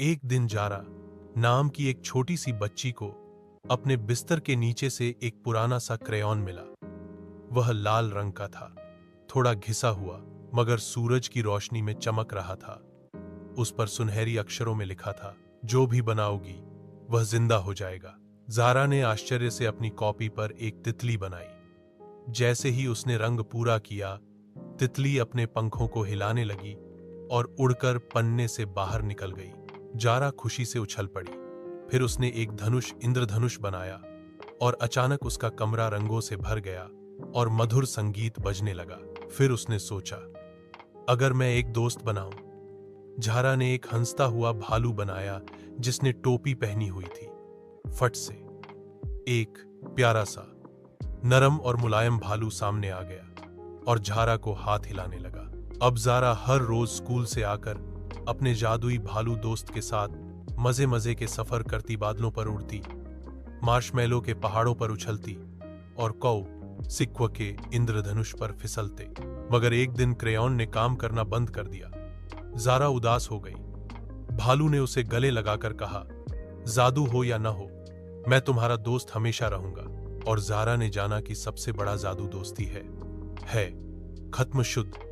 एक दिन जारा नाम की एक छोटी सी बच्ची को अपने बिस्तर के नीचे से एक पुराना सा क्रेयॉन मिला। वह लाल रंग का था, थोड़ा घिसा हुआ, मगर सूरज की रोशनी में चमक रहा था। उस पर सुनहरी अक्षरों में लिखा था, जो भी बनाओगी वह जिंदा हो जाएगा। जारा ने आश्चर्य से अपनी कॉपी पर एक तितली बनाई। जैसे ही उसने रंग पूरा किया, तितली अपने पंखों को हिलाने लगी और उड़कर पन्ने से बाहर निकल गई। जारा खुशी से उछल पड़ी। फिर उसने एक धनुष, इंद्रधनुष बनाया और अचानक उसका कमरा रंगों से भर गया और मधुर संगीत बजने लगा। फिर उसने सोचा, अगर मैं एक दोस्त बनाऊं। जारा ने एक हंसता हुआ भालू बनाया जिसने टोपी पहनी हुई थी। फट से एक प्यारा सा नरम और मुलायम भालू सामने आ गया और जारा को हाथ हिलाने लगा। अब जारा हर रोज स्कूल से आकर अपने जादुई भालू दोस्त के साथ मजे मजे के सफर करती, बादलों पर उड़ती, मार्शमैलो के पहाड़ों पर उछलती और कौ सिक्व के इंद्रधनुष पर फिसलते। मगर एक दिन क्रेयॉन ने काम करना बंद कर दिया। जारा उदास हो गई। भालू ने उसे गले लगाकर कहा, जादू हो या न हो, मैं तुम्हारा दोस्त हमेशा रहूंगा। और जारा ने जाना कि सबसे बड़ा जादू दोस्ती है। खत्म। शुद्ध